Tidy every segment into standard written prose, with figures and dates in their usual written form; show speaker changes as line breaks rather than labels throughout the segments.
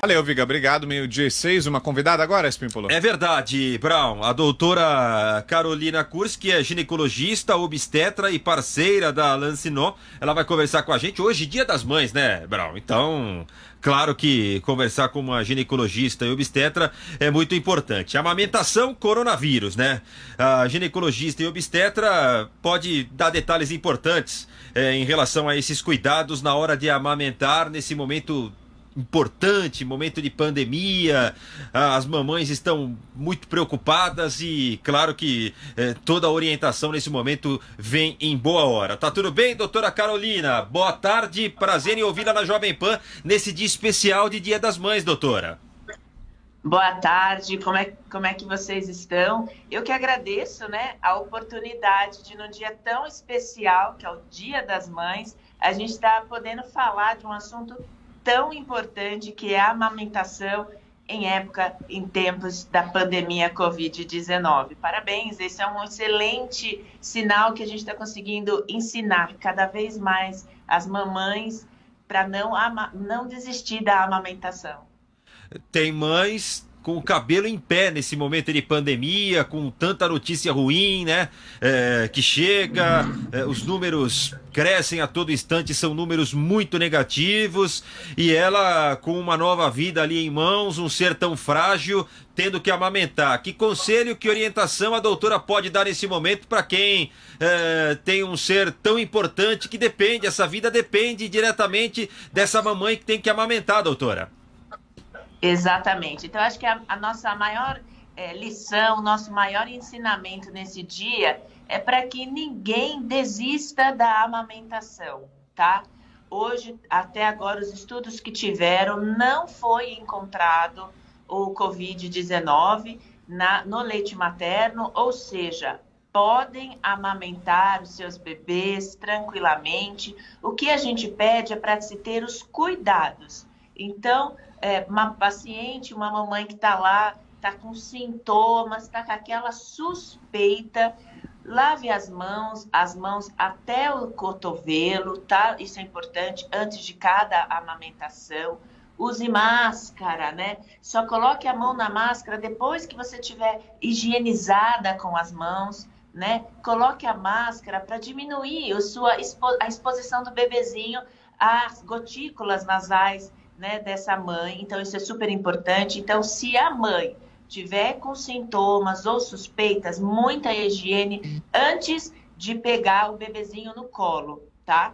Valeu, Viga. Obrigado. 12:06. Uma convidada agora, Espímpolo?
É verdade, Brown. A doutora Carolina Kurski, que é ginecologista, obstetra e parceira da Lancinot. Ela vai conversar com a gente hoje, Dia das Mães, né, Brown? Então, claro que conversar com uma ginecologista e obstetra é muito importante. Amamentação, coronavírus, né? A ginecologista e obstetra pode dar detalhes importantes em relação a esses cuidados na hora de amamentar nesse momento importante, momento de pandemia. As mamães estão muito preocupadas e claro que toda a orientação nesse momento vem em boa hora. Tá tudo bem, doutora Carolina? Boa tarde, prazer em ouvi-la na Jovem Pan nesse dia especial de Dia das Mães, doutora.
Boa tarde, como é que vocês estão? Eu que agradeço, né, a oportunidade de, num dia tão especial, que é o Dia das Mães, a gente está podendo falar de um assunto tão importante que é a amamentação em tempos da pandemia Covid-19. Parabéns, esse é um excelente sinal que a gente está conseguindo ensinar cada vez mais as mamães para não desistir da amamentação.
Tem mães com o cabelo em pé nesse momento de pandemia, com tanta notícia ruim, né? Que chega, os números crescem a todo instante, são números muito negativos, e ela com uma nova vida ali em mãos, um ser tão frágil, tendo que amamentar. Que conselho, que orientação a doutora pode dar nesse momento para quem tem um ser tão importante que depende, essa vida depende diretamente dessa mamãe que tem que amamentar, doutora?
Exatamente. Então, acho que a nossa maior lição, o nosso maior ensinamento nesse dia é para que ninguém desista da amamentação, tá? Hoje, até agora, os estudos que tiveram, não foi encontrado o Covid-19 no leite materno, ou seja, podem amamentar os seus bebês tranquilamente. O que a gente pede é para se ter os cuidados. Então, uma paciente, uma mamãe que está lá, está com sintomas, está com aquela suspeita, lave as mãos até o cotovelo, tá? Isso é importante, antes de cada amamentação. Use máscara, né? Só coloque a mão na máscara depois que você estiver higienizada com as mãos, né? Coloque a máscara para diminuir a exposição do bebezinho às gotículas nasais, né, dessa mãe. Então isso é super importante. Então, se a mãe tiver com sintomas ou suspeitas, muita higiene antes de pegar o bebezinho no colo, tá?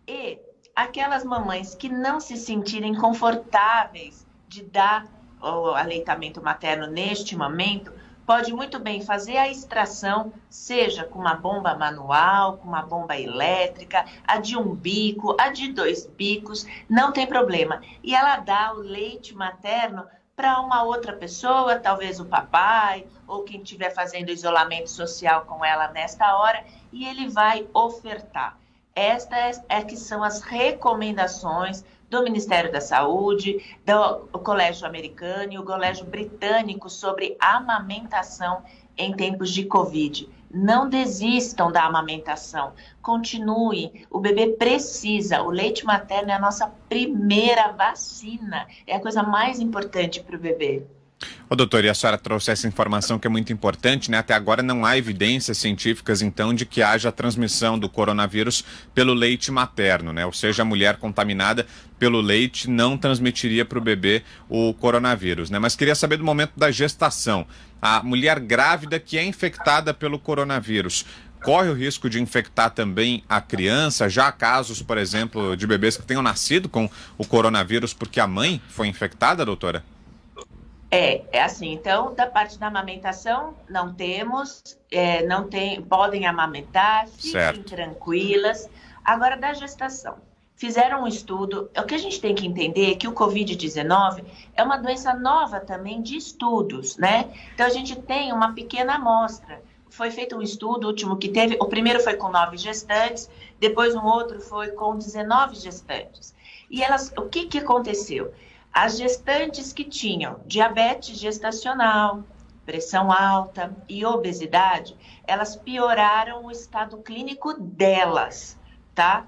E aquelas mamães que não se sentirem confortáveis de dar o aleitamento materno neste momento, pode muito bem fazer a extração, seja com uma bomba manual, com uma bomba elétrica, a de um bico, a de 2 bicos, não tem problema. E ela dá o leite materno para uma outra pessoa, talvez o papai, ou quem estiver fazendo isolamento social com ela nesta hora, e ele vai ofertar. Estas que são as recomendações do Ministério da Saúde, do Colégio Americano e o Colégio Britânico sobre amamentação em tempos de Covid. Não desistam da amamentação, continue, o bebê precisa, o leite materno é a nossa primeira vacina, é a coisa mais importante para o bebê.
Ô, doutor, e a senhora trouxe essa informação que é muito importante, né? Até agora não há evidências científicas, então, de que haja transmissão do coronavírus pelo leite materno, né? Ou seja, a mulher contaminada pelo leite não transmitiria para o bebê o coronavírus, né? Mas queria saber do momento da gestação. A mulher grávida que é infectada pelo coronavírus corre o risco de infectar também a criança? Já há casos, por exemplo, de bebês que tenham nascido com o coronavírus porque a mãe foi infectada, doutora?
É assim, então, da parte da amamentação, não temos, podem amamentar, fiquem tranquilas. Agora, da gestação, fizeram um estudo, o que a gente tem que entender é que o Covid-19 é uma doença nova também de estudos, né? Então, a gente tem uma pequena amostra. Foi feito um estudo, o último que teve, o primeiro foi com 9 gestantes, depois um outro foi com 19 gestantes. E o que aconteceu? As gestantes que tinham diabetes gestacional, pressão alta e obesidade, elas pioraram o estado clínico delas, tá?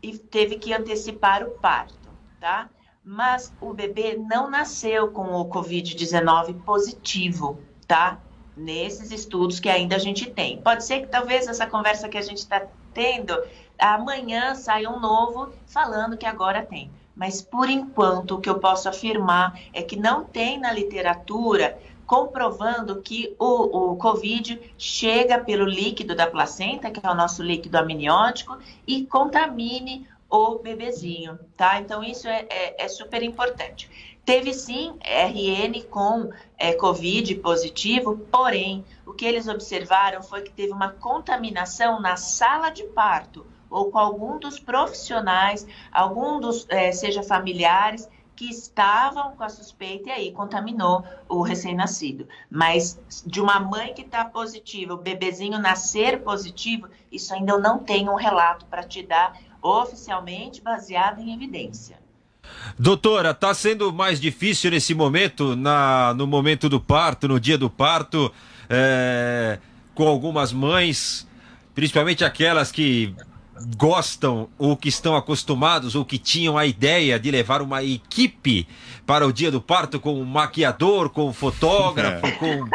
E teve que antecipar o parto, tá? mas o bebê não nasceu com o Covid-19 positivo, tá? Nesses estudos que ainda a gente tem. Pode ser que talvez essa conversa que a gente está tendo, amanhã saia um novo falando que agora tem. Mas, por enquanto, o que eu posso afirmar é que não tem na literatura comprovando que o Covid chega pelo líquido da placenta, que é o nosso líquido amniótico, e contamine o bebezinho, tá? Então, isso é super importante. Teve, sim, RN com Covid positivo, porém, o que eles observaram foi que teve uma contaminação na sala de parto, ou com algum dos profissionais, algum dos, seja familiares, que estavam com a suspeita e aí contaminou o recém-nascido. Mas de uma mãe que está positiva, o bebezinho nascer positivo, isso ainda eu não tenho um relato para te dar oficialmente baseado em evidência.
Doutora, está sendo mais difícil nesse momento, no momento do parto, no dia do parto, com algumas mães, principalmente aquelas que gostam ou que estão acostumados ou que tinham a ideia de levar uma equipe para o dia do parto com um maquiador, com um fotógrafo, com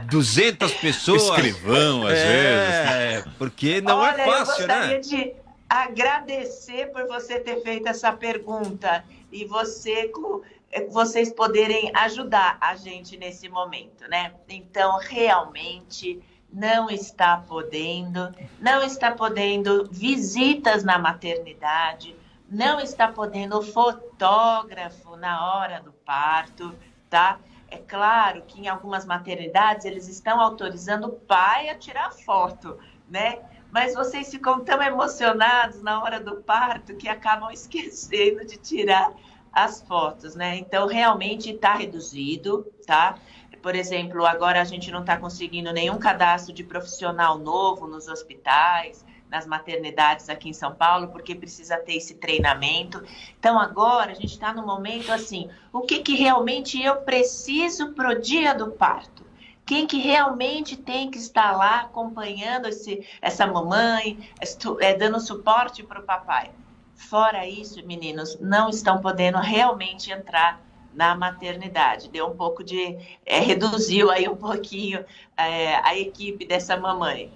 200 pessoas.
Escrivão, às vezes.
Porque não é fácil,
eu gostaria de agradecer por você ter feito essa pergunta e vocês poderem ajudar a gente nesse momento, né? Então, realmente não está podendo visitas na maternidade, não está podendo fotógrafo na hora do parto, tá? É claro que em algumas maternidades eles estão autorizando o pai a tirar foto, né? Mas vocês ficam tão emocionados na hora do parto que acabam esquecendo de tirar as fotos, né? Então, realmente está reduzido, tá? Por exemplo, agora a gente não está conseguindo nenhum cadastro de profissional novo nos hospitais, nas maternidades aqui em São Paulo, porque precisa ter esse treinamento. Então, agora a gente está no momento assim, o que realmente eu preciso para o dia do parto? Quem que realmente tem que estar lá acompanhando essa mamãe, dando suporte para o papai? Fora isso, meninos, não estão podendo realmente entrar na maternidade. Deu um pouco reduziu aí um pouquinho a equipe dessa mamãe.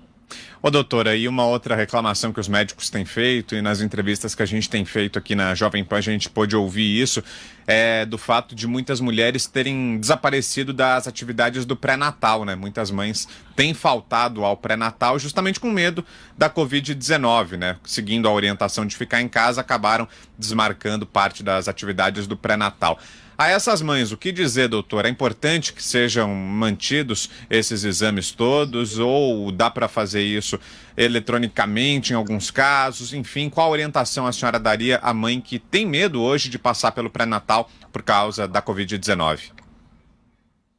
Ô, doutora, e uma outra reclamação que os médicos têm feito, e nas entrevistas que a gente tem feito aqui na Jovem Pan, a gente pôde ouvir isso, é do fato de muitas mulheres terem desaparecido das atividades do pré-natal, né? Muitas mães têm faltado ao pré-natal justamente com medo da Covid-19, né? Seguindo a orientação de ficar em casa, acabaram desmarcando parte das atividades do pré-natal. A essas mães, o que dizer, doutor? É importante que sejam mantidos esses exames todos ou dá para fazer isso eletronicamente em alguns casos? Enfim, qual orientação a senhora daria à mãe que tem medo hoje de passar pelo pré-natal por causa da Covid-19?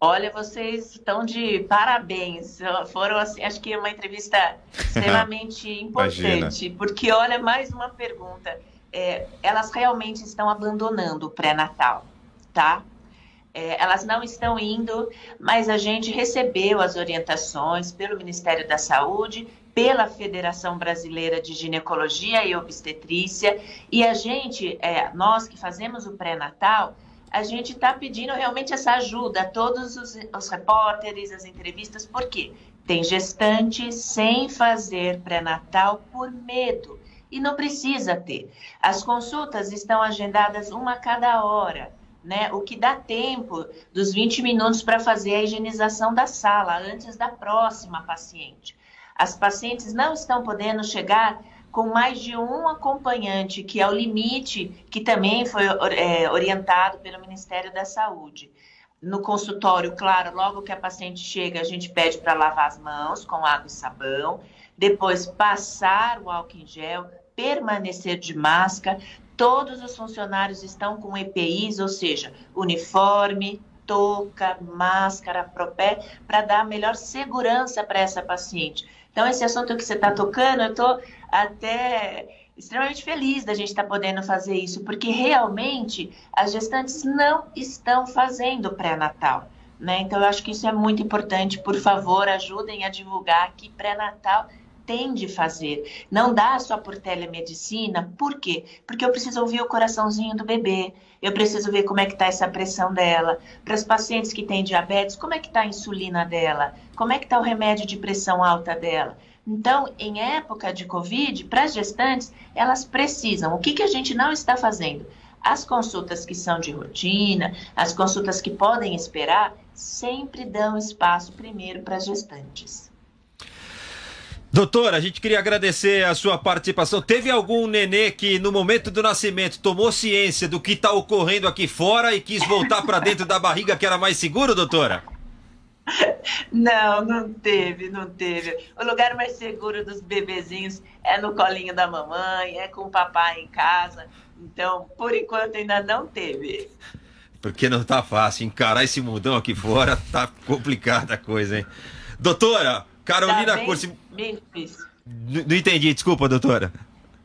Olha, vocês estão de parabéns. Foram, assim, acho que uma entrevista extremamente importante, porque, olha, mais uma pergunta. Elas realmente estão abandonando o pré-natal, tá? Elas não estão indo, mas a gente recebeu as orientações pelo Ministério da Saúde, pela Federação Brasileira de Ginecologia e Obstetrícia, e a gente, nós que fazemos o pré-natal, a gente está pedindo realmente essa ajuda a todos os repórteres, as entrevistas, porque tem gestante sem fazer pré-natal por medo, e não precisa ter. As consultas estão agendadas uma a cada hora, né? O que dá tempo dos 20 minutos para fazer a higienização da sala antes da próxima paciente. As pacientes não estão podendo chegar com mais de um acompanhante, que é o limite que também foi orientado pelo Ministério da Saúde. No consultório, claro, logo que a paciente chega, a gente pede para lavar as mãos com água e sabão, depois passar o álcool em gel, permanecer de máscara. Todos os funcionários estão com EPIs, ou seja, uniforme, touca, máscara, propé, para dar a melhor segurança para essa paciente. Então, esse assunto que você está tocando, eu estou até extremamente feliz da gente estar podendo fazer isso, porque realmente as gestantes não estão fazendo pré-natal, né? Então, eu acho que isso é muito importante. Por favor, ajudem a divulgar que pré-natal tem de fazer. Não dá só por telemedicina. Por quê? Porque eu preciso ouvir o coraçãozinho do bebê. Eu preciso ver como é que está essa pressão dela. Para os pacientes que têm diabetes, como é que está a insulina dela? Como é que está o remédio de pressão alta dela? Então, em época de Covid, para as gestantes, elas precisam. O que a gente não está fazendo? As consultas que são de rotina, as consultas que podem esperar, sempre dão espaço primeiro para as gestantes.
Doutora, a gente queria agradecer a sua participação. Teve algum nenê que no momento do nascimento tomou ciência do que está ocorrendo aqui fora e quis voltar para dentro da barriga que era mais seguro, doutora?
Não teve. O lugar mais seguro dos bebezinhos é no colinho da mamãe, é com o papai em casa. Então, por enquanto, ainda não teve.
Porque não tá fácil. Encarar esse mundão aqui fora tá complicada a coisa, hein? Doutora, Carolina Cursi...
bem difícil.
Não entendi, desculpa, doutora.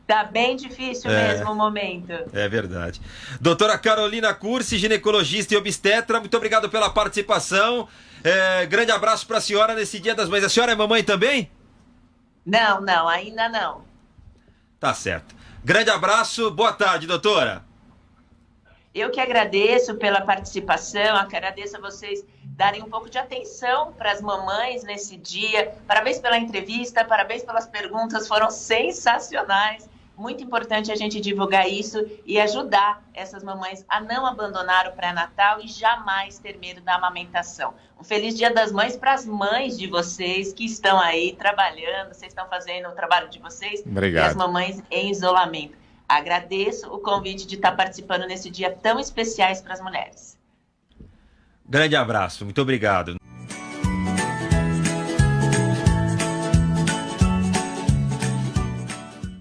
Tá bem difícil mesmo o momento.
É verdade. Doutora Carolina Cursi, ginecologista e obstetra, muito obrigado pela participação. Grande abraço para a senhora nesse Dia das Mães. A senhora é mamãe também?
Não, ainda não.
Tá certo. Grande abraço, boa tarde, doutora.
Eu que agradeço pela participação, agradeço a vocês darem um pouco de atenção para as mamães nesse dia. Parabéns pela entrevista, parabéns pelas perguntas, foram sensacionais. Muito importante a gente divulgar isso e ajudar essas mamães a não abandonar o pré-natal e jamais ter medo da amamentação. Um feliz Dia das Mães para as mães de vocês que estão aí trabalhando, vocês estão fazendo o trabalho de vocês.
Obrigado.
E as mamães em isolamento. Agradeço o convite de estar participando nesse dia tão especial para as mulheres.
Grande abraço, muito obrigado.